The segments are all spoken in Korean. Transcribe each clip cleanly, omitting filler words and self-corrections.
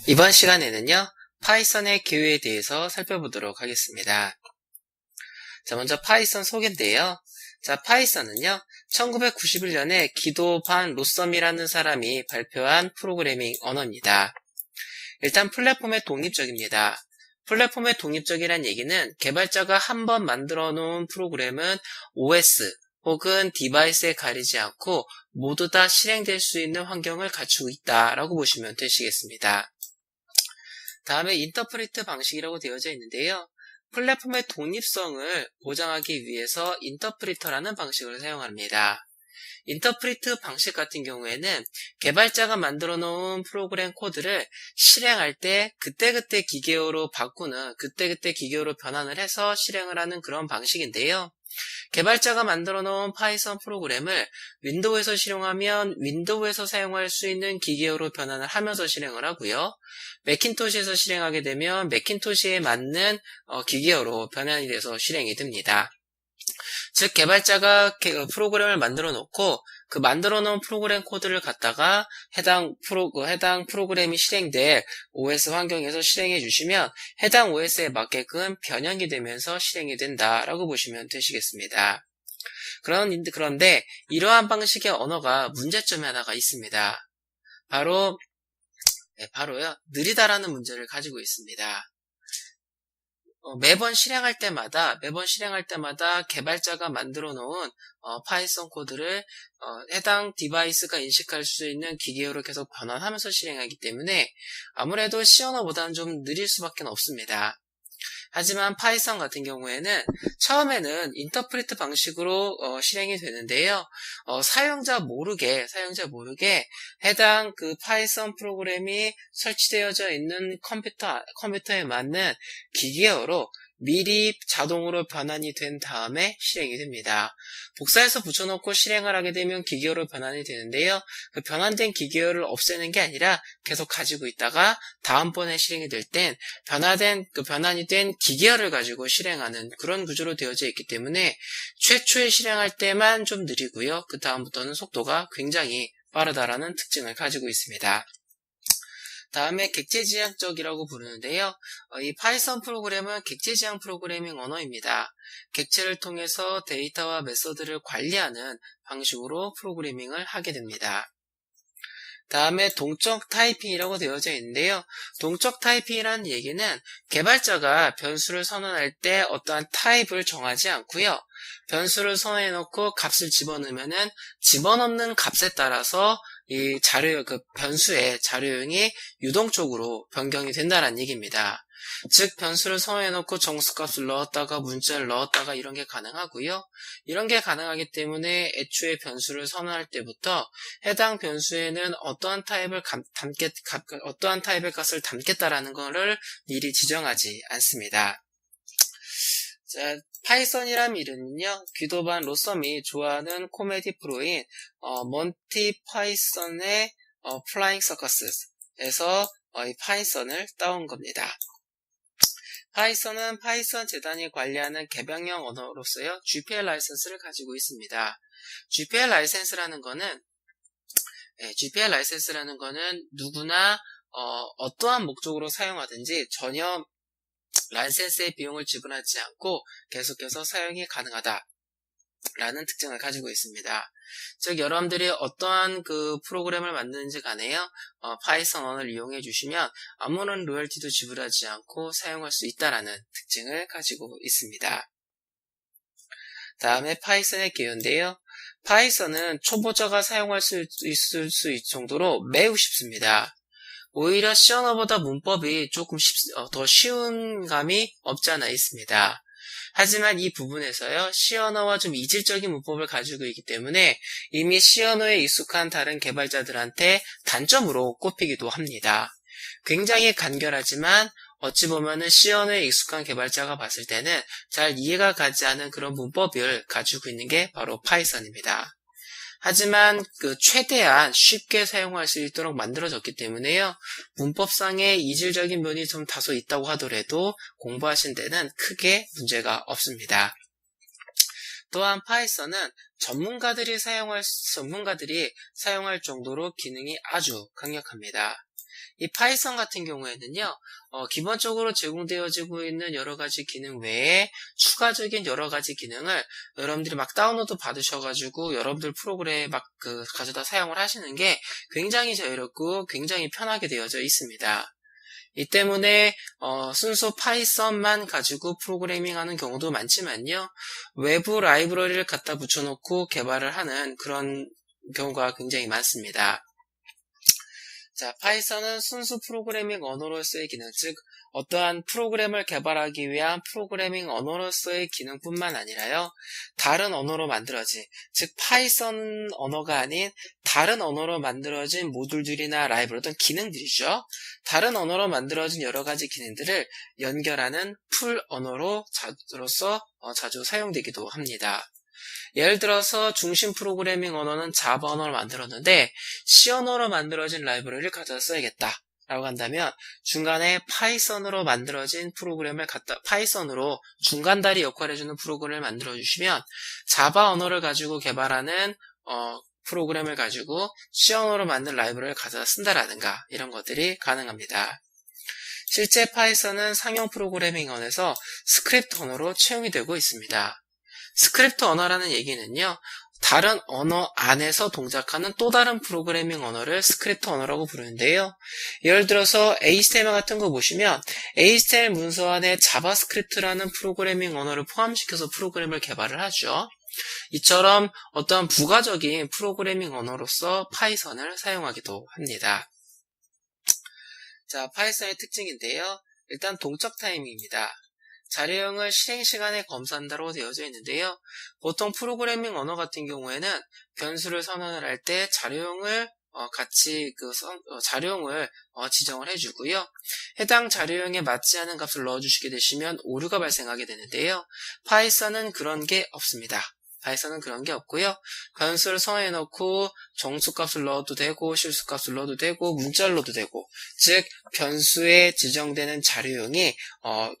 이번 시간에는요, 파이썬의 기호에 대해서 살펴보도록 하겠습니다. 자, 먼저 파이썬 소개인데요. 자, 파이썬은요, 1991년에 기도 반 로썸이라는 사람이 발표한 프로그래밍 언어입니다. 일단 플랫폼에 독립적입니다. 플랫폼에 독립적이란 얘기는 개발자가 한번 만들어 놓은 프로그램은 OS 혹은 디바이스에 가리지 않고 모두 다 실행될 수 있는 환경을 갖추고 있다라고 보시면 되시겠습니다. 다음에 인터프리트 방식이라고 되어져 있는데요. 플랫폼의 독립성을 보장하기 위해서 인터프리터라는 방식을 사용합니다. 인터프리트 방식 같은 경우에는 개발자가 만들어 놓은 프로그램 코드를 실행할 때 그때그때 기계어로 바꾸는, 그때그때 기계어로 변환을 해서 실행을 하는 그런 방식인데요. 개발자가 만들어 놓은 파이썬 프로그램을 윈도우에서 실행하면 윈도우에서 사용할 수 있는 기계어로 변환을 하면서 실행을 하고요. 매킨토시에서 실행하게 되면 매킨토시에 맞는 기계어로 변환이 돼서 실행이 됩니다. 즉 개발자가 프로그램을 만들어 놓고 그 만들어 놓은 프로그램 코드를 갖다가 해당 프로그램이 실행될 OS 환경에서 실행해 주시면 해당 OS에 맞게끔 변형이 되면서 실행이 된다라고 보시면 되시겠습니다. 그런데 이러한 방식의 언어가 문제점이 하나가 있습니다. 바로요, 느리다라는 문제를 가지고 있습니다. 매번 실행할 때마다 개발자가 만들어 놓은 파이썬 코드를 해당 디바이스가 인식할 수 있는 기계어로 계속 변환하면서 실행하기 때문에 아무래도 C 언어보다는 좀 느릴 수밖에 없습니다. 하지만 파이썬 같은 경우에는 처음에는 인터프리트 방식으로 실행이 되는데요. 사용자 모르게 해당 그 파이썬 프로그램이 설치되어져 있는 컴퓨터에 맞는 기계어로 미리 자동으로 변환이 된 다음에 실행이 됩니다. 복사해서 붙여놓고 실행을 하게 되면 기계어로 변환이 되는데요. 그 변환된 기계어를 없애는 게 아니라 계속 가지고 있다가 다음번에 실행이 될 땐 변환이 된 기계어를 가지고 실행하는 그런 구조로 되어져 있기 때문에 최초에 실행할 때만 좀 느리고요. 그 다음부터는 속도가 굉장히 빠르다라는 특징을 가지고 있습니다. 다음에 객체지향적이라고 부르는데요. 이 파이썬 프로그램은 객체지향 프로그래밍 언어입니다. 객체를 통해서 데이터와 메서드를 관리하는 방식으로 프로그래밍을 하게 됩니다. 다음에 동적 타이핑이라고 되어져 있는데요. 동적 타이핑이라는 얘기는 개발자가 변수를 선언할 때 어떠한 타입을 정하지 않고요. 변수를 선언해 놓고 값을 집어넣으면은 집어넣는 값에 따라서 이 변수의 자료형이 유동적으로 변경이 된다는 얘기입니다. 즉 변수를 선언해 놓고 정수값을 넣었다가 문자를 넣었다가 이런 게 가능하고요. 이런 게 가능하기 때문에 애초에 변수를 선언할 때부터 해당 변수에는 어떠한 타입의 값을 담겠다라는 것을 미리 지정하지 않습니다. 자, 파이썬이란 이름은요, 귀도반 로썸이 좋아하는 코미디 프로인 몬티 파이썬의 플라잉 서커스에서 이 파이썬을 따온 겁니다. 파이썬은 파이썬 재단이 관리하는 개방형 언어로서요, GPL 라이센스를 가지고 있습니다. GPL 라이센스라는 거는 누구나 어떠한 목적으로 사용하든지 전혀 라이센스의 비용을 지불하지 않고 계속해서 사용이 가능하다라는 특징을 가지고 있습니다. 즉 여러분들이 어떠한 그 프로그램을 만드는지 간에요, 파이썬 언어를 이용해 주시면 아무런 로열티도 지불하지 않고 사용할 수 있다라는 특징을 가지고 있습니다. 다음에 파이썬의 개요인데요. 파이썬은 초보자가 사용할 수 있을 정도로 매우 쉽습니다. 오히려 C 언어보다 문법이 조금 더 쉬운 감이 없지 않아 있습니다. 하지만 이 부분에서요, C 언어와 좀 이질적인 문법을 가지고 있기 때문에 이미 C 언어에 익숙한 다른 개발자들한테 단점으로 꼽히기도 합니다. 굉장히 간결하지만 어찌 보면은 C 언어에 익숙한 개발자가 봤을 때는 잘 이해가 가지 않은 그런 문법을 가지고 있는 게 바로 파이썬입니다. 하지만 최대한 쉽게 사용할 수 있도록 만들어졌기 때문에요. 문법상의 이질적인 면이 좀 다소 있다고 하더라도 공부하신 데는 크게 문제가 없습니다. 또한 파이썬은 전문가들이 사용할 정도로 기능이 아주 강력합니다. 이 파이썬 같은 경우에는요, 기본적으로 제공되어지고 있는 여러 가지 기능 외에 추가적인 여러 가지 기능을 여러분들이 막 다운로드 받으셔가지고 여러분들 프로그램에 막 가져다 사용을 하시는 게 굉장히 자유롭고 굉장히 편하게 되어져 있습니다. 이 때문에 순수 파이썬만 가지고 프로그래밍하는 경우도 많지만요. 외부 라이브러리를 갖다 붙여놓고 개발을 하는 그런 경우가 굉장히 많습니다. 자, 파이썬은 순수 프로그래밍 언어로서의 기능, 즉 어떠한 프로그램을 개발하기 위한 프로그래밍 언어로서의 기능뿐만 아니라요, 다른 언어로 만들어진, 즉 파이썬 언어가 아닌 다른 언어로 만들어진 모듈들이나 라이브러리 어떤 기능들이죠. 다른 언어로 만들어진 여러 가지 기능들을 연결하는 풀 언어로서 자주 사용되기도 합니다. 예를 들어서 중심 프로그래밍 언어는 자바 언어를 만들었는데 C 언어로 만들어진 라이브러리를 가져다 써야겠다 라고 한다면 중간에 파이썬으로 만들어진 프로그램을 파이썬으로 중간다리 역할을 해주는 프로그램을 만들어 주시면 자바 언어를 가지고 개발하는 프로그램을 가지고 C 언어로 만든 라이브러리를 가져다 쓴다라든가 이런 것들이 가능합니다. 실제 파이썬은 상용 프로그래밍 언어에서 스크립트 언어로 채용이 되고 있습니다. 스크립트 언어라는 얘기는요, 다른 언어 안에서 동작하는 또 다른 프로그래밍 언어를 스크립트 언어라고 부르는데요. 예를 들어서 HTML 같은 거 보시면 HTML 문서 안에 자바스크립트라는 프로그래밍 언어를 포함시켜서 프로그램을 개발을 하죠. 이처럼 어떤 부가적인 프로그래밍 언어로서 파이썬을 사용하기도 합니다. 자, 파이썬의 특징인데요. 일단 동적 타이밍입니다. 자료형을 실행 시간에 검사한다고 되어져 있는데요. 보통 프로그래밍 언어 같은 경우에는 변수를 선언을 할 때 자료형을 같이 자료형을 지정을 해주고요. 해당 자료형에 맞지 않은 값을 넣어주시게 되시면 오류가 발생하게 되는데요. 파이썬은 그런 게 없습니다. 파이썬은 그런 게 없고요. 변수를 선언해 놓고 정수값을 넣어도 되고 실수값을 넣어도 되고 문자를 넣어도 되고, 즉 변수에 지정되는 자료형이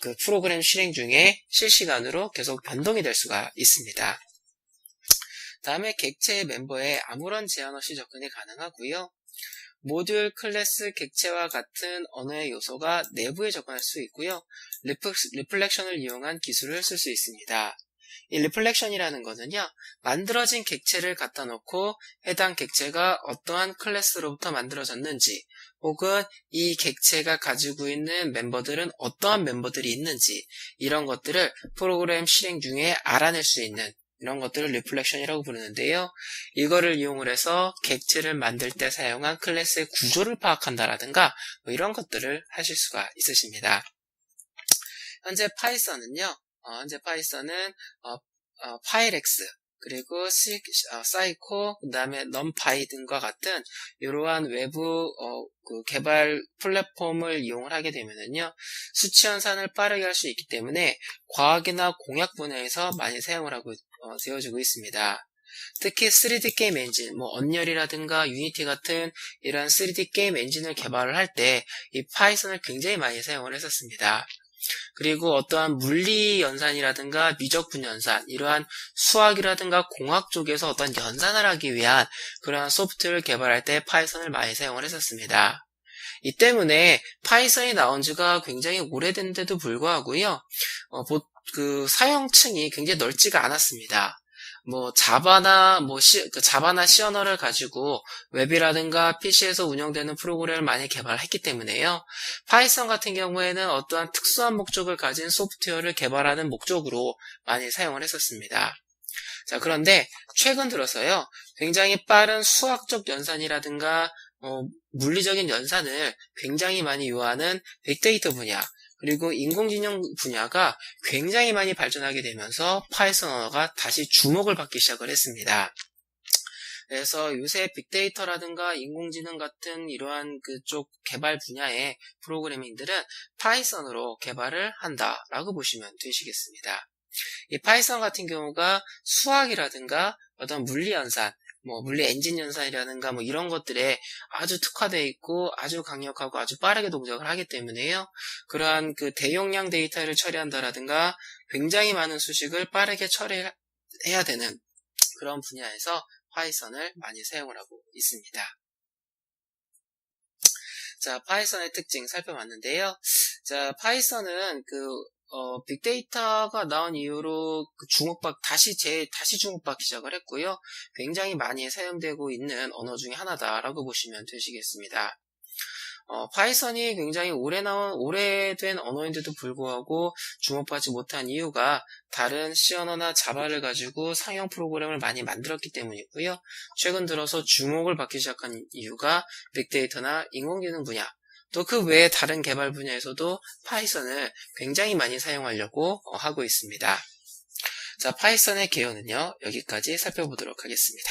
그 프로그램 실행 중에 실시간으로 계속 변동이 될 수가 있습니다. 다음에 객체의 멤버에 아무런 제한 없이 접근이 가능하고요. 모듈, 클래스, 객체와 같은 언어의 요소가 내부에 접근할 수 있고요. 리플렉션을 이용한 기술을 쓸 수 있습니다. 이 리플렉션이라는 것은요, 만들어진 객체를 갖다 놓고 해당 객체가 어떠한 클래스로부터 만들어졌는지, 혹은 이 객체가 가지고 있는 멤버들은 어떠한 멤버들이 있는지, 이런 것들을 프로그램 실행 중에 알아낼 수 있는 이런 것들을 리플렉션이라고 부르는데요. 이거를 이용을 해서 객체를 만들 때 사용한 클래스의 구조를 파악한다라든가 이런 것들을 하실 수가 있으십니다. 현재 파이썬은 파일엑스, 그리고 사이코, 그 다음에 넘파이 등과 같은 이러한 외부 개발 플랫폼을 이용을 하게 되면은요, 수치 연산을 빠르게 할 수 있기 때문에 과학이나 공학 분야에서 많이 사용을 하고 되어지고 있습니다. 특히 3D 게임 엔진, 언리얼이라든가 유니티 같은 이런 3D 게임 엔진을 개발을 할 때 이 파이썬을 굉장히 많이 사용을 했었습니다. 그리고 어떠한 물리 연산이라든가 미적 분연산, 이러한 수학이라든가 공학 쪽에서 어떤 연산을 하기 위한 그러한 소프트웨어를 개발할 때 파이썬을 많이 사용을 했었습니다. 이 때문에 파이썬이 나온 지가 굉장히 오래된데도 불구하고요, 사용층이 굉장히 넓지가 않았습니다. 자바나 C 언어를 가지고 웹이라든가 PC에서 운영되는 프로그램을 많이 개발했기 때문에요. 파이썬 같은 경우에는 어떠한 특수한 목적을 가진 소프트웨어를 개발하는 목적으로 많이 사용을 했었습니다. 자, 그런데 최근 들어서요, 굉장히 빠른 수학적 연산이라든가 물리적인 연산을 굉장히 많이 요하는 빅데이터 분야, 그리고 인공지능 분야가 굉장히 많이 발전하게 되면서 파이썬 언어가 다시 주목을 받기 시작을 했습니다. 그래서 요새 빅데이터라든가 인공지능 같은 이러한 그쪽 개발 분야의 프로그래밍들은 파이썬으로 개발을 한다라고 보시면 되시겠습니다. 이 파이썬 같은 경우가 수학이라든가 어떤 물리 연산, 물리 엔진 연산이라든가 이런 것들에 아주 특화되어 있고 아주 강력하고 아주 빠르게 동작을 하기 때문에요. 그러한 그 대용량 데이터를 처리한다라든가 굉장히 많은 수식을 빠르게 처리해야 되는 그런 분야에서 파이썬을 많이 사용을 하고 있습니다. 자, 파이썬의 특징 살펴봤는데요. 자, 파이썬은 빅데이터가 나온 이후로 다시 주목받기 시작을 했고요. 굉장히 많이 사용되고 있는 언어 중에 하나다라고 보시면 되시겠습니다. 파이썬이 굉장히 오래된 언어인데도 불구하고 주목받지 못한 이유가 다른 C 언어나 자바를 가지고 상용 프로그램을 많이 만들었기 때문이고요. 최근 들어서 주목을 받기 시작한 이유가 빅데이터나 인공지능 분야, 또 그 외에 다른 개발 분야에서도 파이썬을 굉장히 많이 사용하려고 하고 있습니다. 자, 파이썬의 개요는요, 여기까지 살펴보도록 하겠습니다.